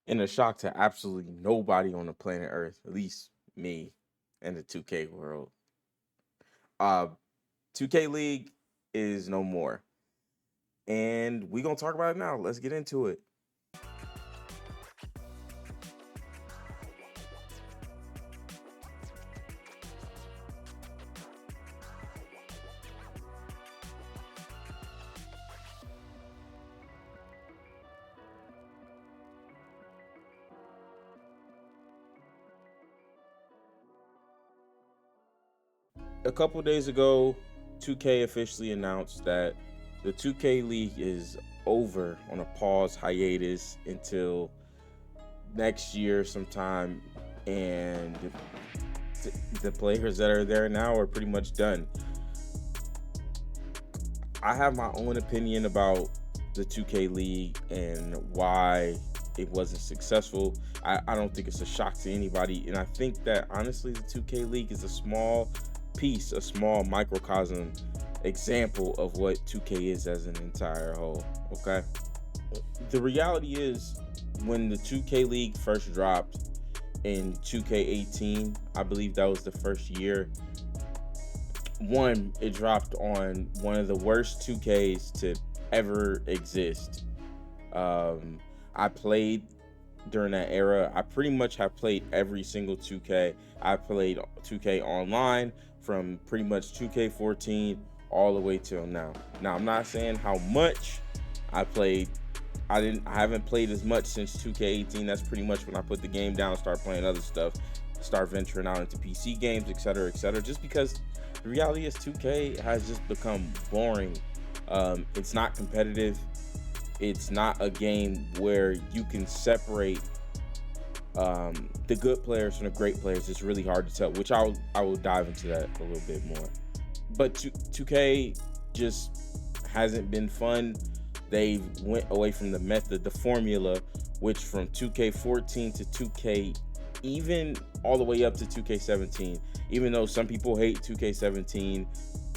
and a shock to absolutely nobody on the planet Earth, at least me and the 2K world. Uh 2K League is no more. And we're gonna talk about it now. Let's get into it. A couple days ago, 2K officially announced that the 2K League is over on a pause hiatus until next year sometime, and the players that are there now are pretty much done. I have my own opinion about the 2K League and why it wasn't successful. I don't think it's a shock to anybody. And I think that honestly, the 2K League is a small piece, a small microcosm example of what 2K is as an entire whole. Okay. The reality is, when the 2K League first dropped in 2K18, I believe that was the first year. One, it dropped on one of the worst 2Ks to ever exist. I played during that era. I pretty much have played every single 2K. I played 2K online from pretty much 2K14 all the way till now. Now, I'm not saying how much I played. I haven't played as much since 2K18. That's pretty much when I put the game down, start playing other stuff, start venturing out into PC games, etc., etc. Just because the reality is 2K has just become boring. It's not competitive. It's not a game where you can separate the good players from the great players. It's really hard to tell, which I will dive into that a little bit more. But 2K just hasn't been fun. They went away from the method, the formula, which from 2K14 to 2K, even all the way up to 2K17. Even though some people hate 2K17,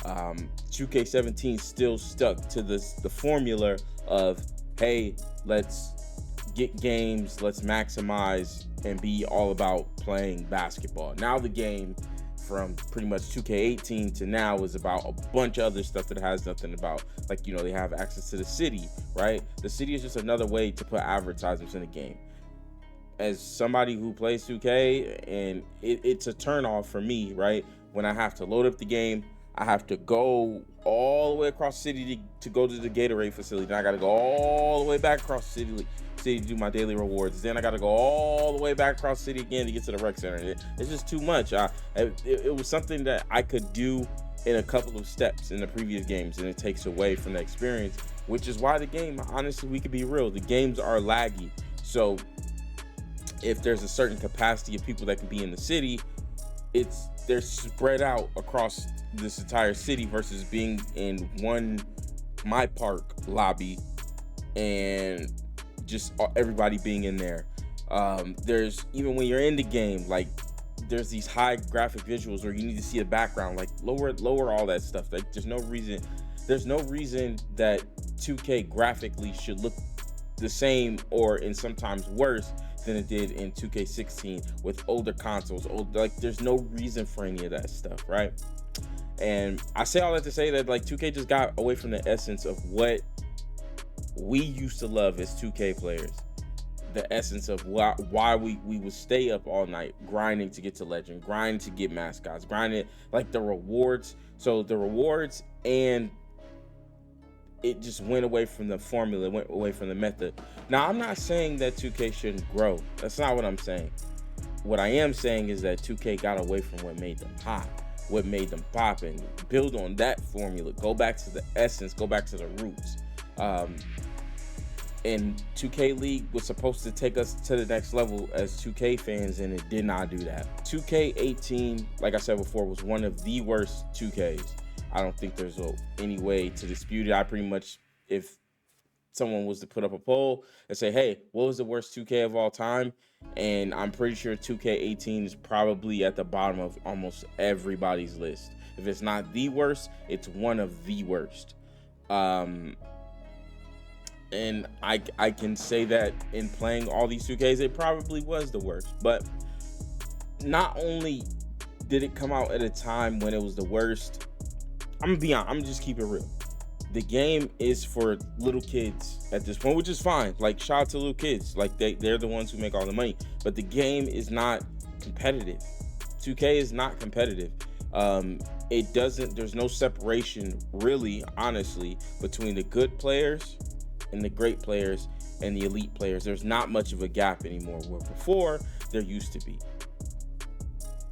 2K17 still stuck to the formula of, hey, let's get games, let's maximize and be all about playing basketball. Now the game from pretty much 2K18 to now is about a bunch of other stuff that has nothing about, like, they have access to the city, right? The city is just another way to put advertisements in the game. As somebody who plays 2K, and it's a turn off for me, right? When I have to load up the game, I have to go all the way across the city to go to the Gatorade facility. Then I got to go all the way back across the city to do my daily rewards. Then I got to go all the way back across the city again to get to the rec center. It's just too much. It was something that I could do in a couple of steps in the previous games, and it takes away from the experience, which is why the game, honestly, we could be real, the games are laggy. So if there's a certain capacity of people that can be in the city, they're spread out across this entire city versus being in one my park lobby and just everybody being in there. There's, even when you're in the game, like, there's these high graphic visuals where you need to see the background, like lower all that stuff. Like, there's no reason that 2K graphically should look the same, or in sometimes worse than it did in 2K16 with older consoles. Like, there's no reason for any of that stuff, right? And I say all that to say that, like, 2K just got away from the essence of what we used to love as 2K players. The essence of why we would stay up all night grinding to get to legend, grinding to get mascots, grinding, like, the rewards. So the rewards, and it just went away from the formula, went away from the method. Now, I'm not saying that 2K shouldn't grow. That's not what I'm saying. What I am saying is that 2K got away from what made them hot, what made them pop, and build on that formula. Go back to the essence, go back to the roots. And 2K League was supposed to take us to the next level as 2K fans, and it did not do that. 2K18, like I said before, was one of the worst 2Ks. I don't think there's any way to dispute it. I pretty much, if someone was to put up a poll and say, hey, what was the worst 2K of all time? And I'm pretty sure 2K18 is probably at the bottom of almost everybody's list. If it's not the worst, it's one of the worst. And I can say that in playing all these 2Ks, it probably was the worst. But not only did it come out at a time when it was the worst, I'm gonna be honest, I'm just keep it real. The game is for little kids at this point, which is fine. Like, shout out to little kids. Like, they're the ones who make all the money. But the game is not competitive. 2K is not competitive. It doesn't, there's no separation, really, honestly, between the good players and the great players and the elite players. There's not much of a gap anymore, where before there used to be.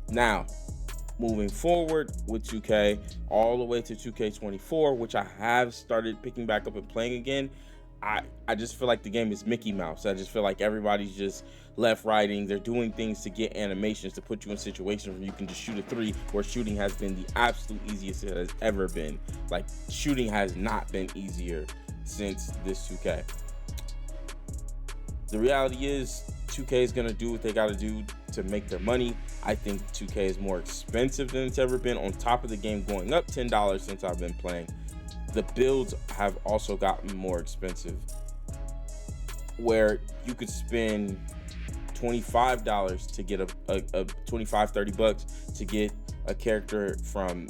Now, moving forward with 2K, all the way to 2K24, which I have started picking back up and playing again, I just feel like the game is Mickey Mouse. I just feel like everybody's just left writing. They're doing things to get animations to put you in situations where you can just shoot a 3, where shooting has been the absolute easiest it has ever been. Like, shooting has not been easier since this 2K. The reality is 2K is going to do what they got to do to make their money. I think 2K is more expensive than it's ever been, on top of the game going up $10 since I've been playing. The builds have also gotten more expensive, where you could spend $25 to get a 25, 30 bucks to get a character from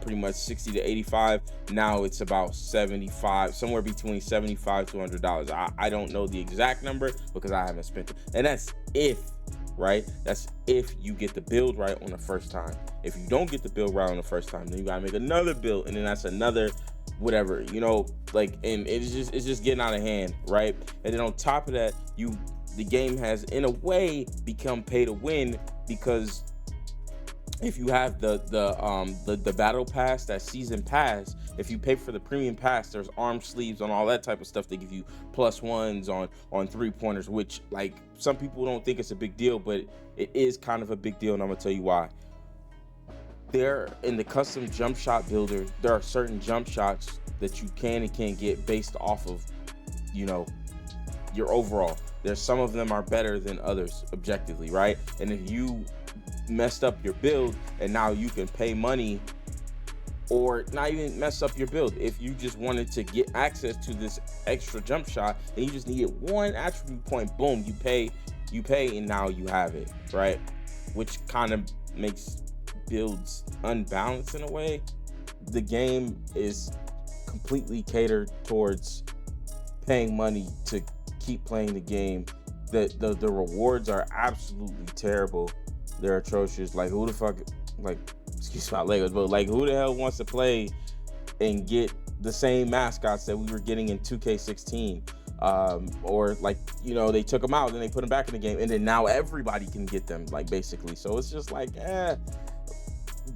pretty much 60 to 85. Now it's about 75, somewhere between 75 to $100. I don't know the exact number because I haven't spent it. And that's if, right? That's if you get the build right on the first time. If you don't get the build right on the first time, then you gotta make another build, and then that's another whatever, you know, like, and it's just getting out of hand, right? And then on top of that, the game has in a way become pay to win, because if you have the battle pass, that season pass, if you pay for the premium pass, there's arm sleeves on all that type of stuff. They give you +1s on 3-pointers, which, like, some people don't think it's a big deal, but it is kind of a big deal, and I'm gonna tell you why. There, in the custom jump shot builder, there are certain jump shots that you can and can't get based off of, you know, your overall. There's some of them are better than others objectively, right? And if you messed up your build and now you can pay money, or not even mess up your build, if you just wanted to get access to this extra jump shot and you just needed one attribute point, boom, you pay, and now you have it, right? Which kind of makes builds unbalanced in a way. The game is completely catered towards paying money to keep playing the game. The rewards are absolutely terrible. They're atrocious. Like, who the fuck, like, excuse my language, but like, who the hell wants to play and get the same mascots that we were getting in 2K16? Or, like, you know, they took them out and they put them back in the game, and then now everybody can get them, like, basically. So it's just like,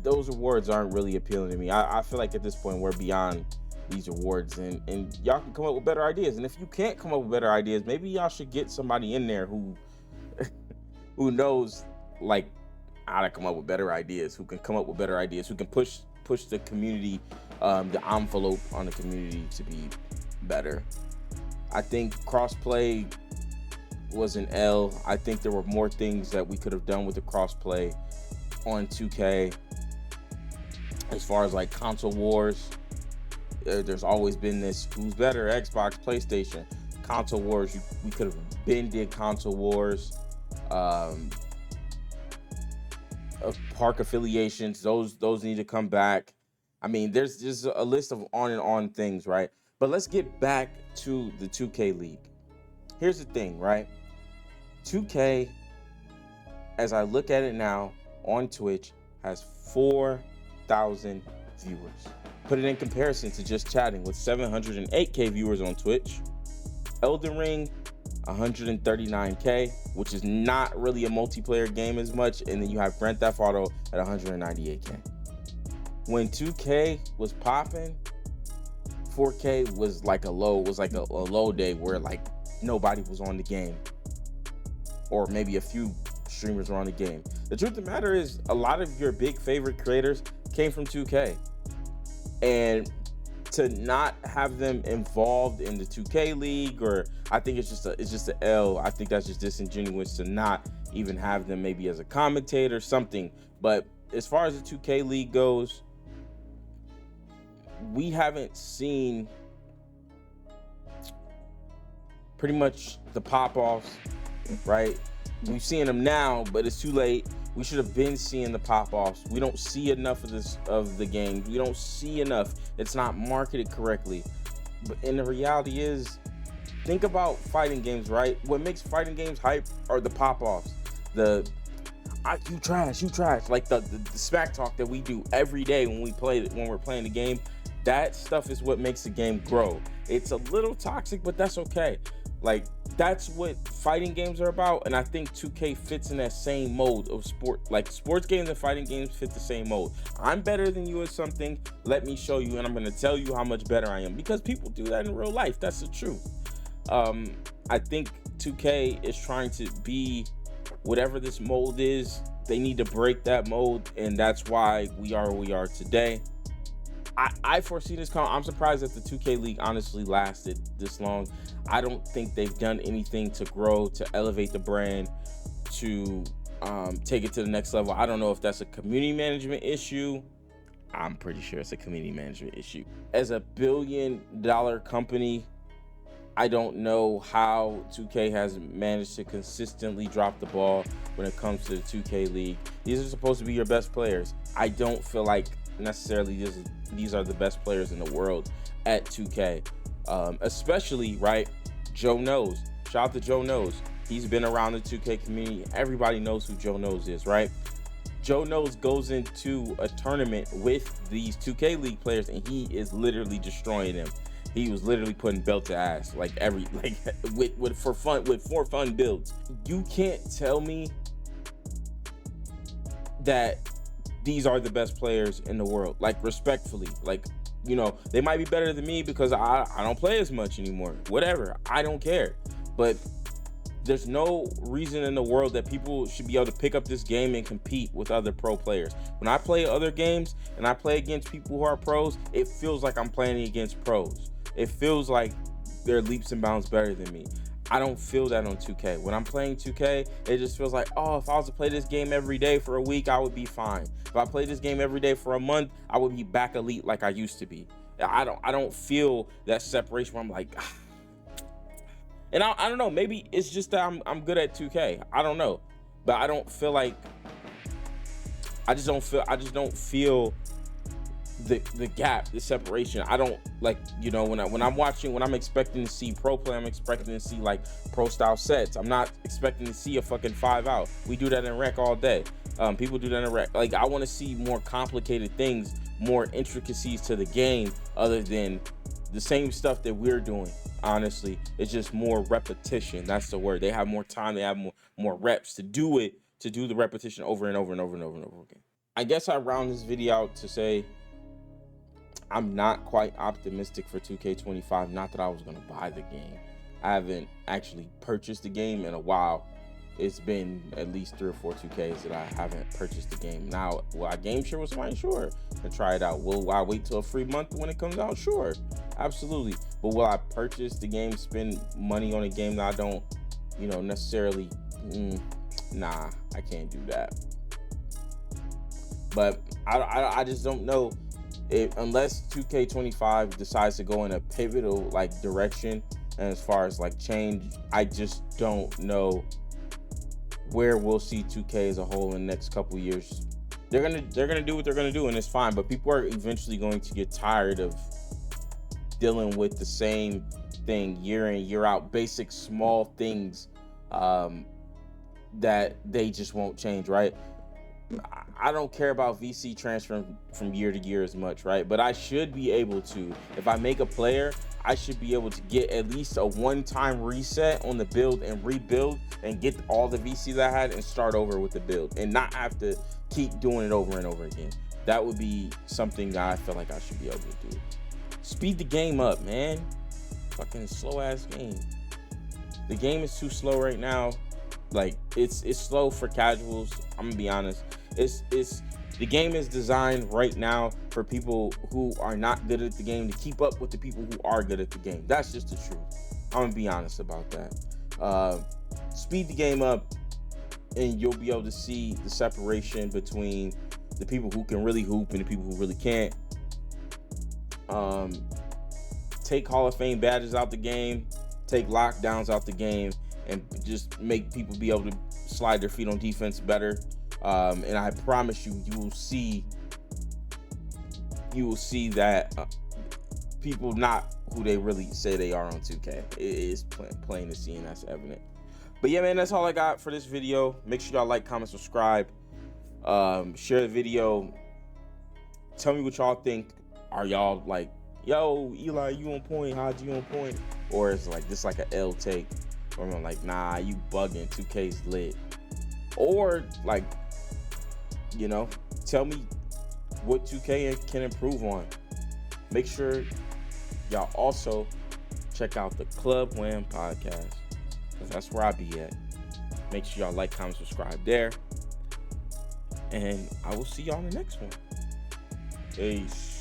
those awards aren't really appealing to me. I feel like at this point we're beyond these awards, and y'all can come up with better ideas. And if you can't come up with better ideas, maybe y'all should get somebody in there who who knows, like, how to come up with better ideas, who can come up with better ideas, who can push the community, the envelope on the community to be better. I think crossplay was an L. I think there were more things that we could have done with the crossplay on 2K. As far as, like, console wars, there's always been this, who's better, Xbox, PlayStation. Console wars, we could have been did console wars. Park affiliations, those need to come back. I mean, there's just a list of on and on things, right? But let's get back to the 2K League. Here's the thing, right? 2K, as I look at it now on Twitch, has 4,000 viewers. Put it in comparison to just chatting with 708K viewers on Twitch. Elden Ring, 139K, which is not really a multiplayer game as much. And then you have Grand Theft Auto at 198K. When 2K was popping, 4K was like a low day where, like, nobody was on the game, or maybe a few streamers were on the game. The truth of the matter is, a lot of your big favorite creators came from 2K, and to not have them involved in the 2K League, or I think it's just an L. I think that's just disingenuous to not even have them maybe as a commentator or something. But as far as the 2K League goes, we haven't seen pretty much the pop-offs, right? We're seeing them now, but it's too late. We should have been seeing the pop-offs. We don't see enough of the game. We don't see enough. It's not marketed correctly. And the reality is, think about fighting games, right? What makes fighting games hype are the pop-offs. You trash, like the smack talk that we do every day when we're playing the game. That stuff is what makes the game grow. It's a little toxic, but that's okay. Like, that's what fighting games are about, and I think 2K fits in that same mold of sport. Like, sports games and fighting games fit the same mold. I'm better than you at something, let me show you, and I'm gonna tell you how much better I am, because people do that in real life. That's the truth. I think 2K is trying to be whatever this mold is. They need to break that mold, and that's why we are where we are today. I foresee this coming. I'm surprised that the 2K League honestly lasted this long. I don't think they've done anything to grow, to elevate the brand, to take it to the next level. I don't know if that's a community management issue. I'm pretty sure it's a community management issue. As a $1 billion company, I don't know how 2K has managed to consistently drop the ball when it comes to the 2K League. These are supposed to be your best players. I don't feel like necessarily these are the best players in the world at 2K. Especially, right, Joe Knows. Shout out to Joe Knows. He's been around the 2K community. Everybody knows who Joe Knows is, right? Joe Knows goes into a tournament with these 2K League players, and he is literally destroying them. He was literally putting belt to ass, for fun builds. You can't tell me that these are the best players in the world. Like, respectfully, like, you know, they might be better than me because I don't play as much anymore. Whatever, I don't care. But there's no reason in the world that people should be able to pick up this game and compete with other pro players. When I play other games and I play against people who are pros, it feels like I'm playing against pros. It feels like they're leaps and bounds better than me. I don't feel that on 2K. When I'm playing 2K, it just feels like, oh, if I was to play this game every day for a week, I would be fine. If I played this game every day for a month, I would be back elite like I used to be. I don't feel that separation where I'm like, ah. And I don't know, maybe it's just that I'm good at 2K. I don't know. But I don't feel like, I just don't feel the gap, the separation. I don't, like, you know, when I'm expecting to see pro play, I'm expecting to see like pro style sets. I'm not expecting to see a fucking 5-out. We do that in rec all day. People do that in rec. Like, I want to see more complicated things, more intricacies to the game, other than the same stuff that we're doing. Honestly, it's just more repetition. That's the word. They have more time. They have more reps to do it, to do the repetition over and over and over and over and over again. I guess I round this video out to say I'm not quite optimistic for 2K25. Not that I was going to buy the game. I haven't actually purchased the game in a while. It's been at least 3 or 4 2Ks that I haven't purchased the game. Now, will I game share with somebody? Sure. And try it out. Will I wait till a free month when it comes out? Sure. Absolutely. But will I purchase the game, spend money on a game that I don't, you know, necessarily? Nah, I can't do that. But I just don't know. Unless 2K25 decides to go in a pivotal like direction, and as far as like change, I just don't know where we'll see 2K as a whole in the next couple years. They're gonna do what they're gonna do, and it's fine. But people are eventually going to get tired of dealing with the same thing year in, year out, basic small things that they just won't change, right? I don't care about VC transfer from year to year as much, right? But I should be able to, if I make a player, I should be able to get at least a one-time reset on the build and rebuild and get all the VC that I had and start over with the build and not have to keep doing it over and over again. That would be something that I feel like I should be able to do. Speed the game up, man. Fucking slow-ass game. The game is too slow right now. Like, it's slow for casuals. I'm gonna be honest. The game is designed right now for people who are not good at the game to keep up with the people who are good at the game. That's just the truth. I'm gonna be honest about that. Speed the game up, and you'll be able to see the separation between the people who can really hoop and the people who really can't. Take Hall of Fame badges out the game. take lockdowns out the game and just make people be able to slide their feet on defense better. And I promise you, you will see that people not who they really say they are on 2K. It is plain to see, and that's evident. But yeah, man, that's all I got for this video. Make sure y'all like, comment, subscribe, share the video. Tell me what y'all think. Are y'all like, yo, Eli, you on point? How'd you on point? Or is like this like a L take? Or I'm like, nah, you bugging. 2K's lit. Or like, you know, tell me what 2K can improve on. Make sure y'all also check out the Club Wham podcast, because that's where I be at. Make sure y'all like, comment, subscribe there. And I will see y'all in the next one. Peace.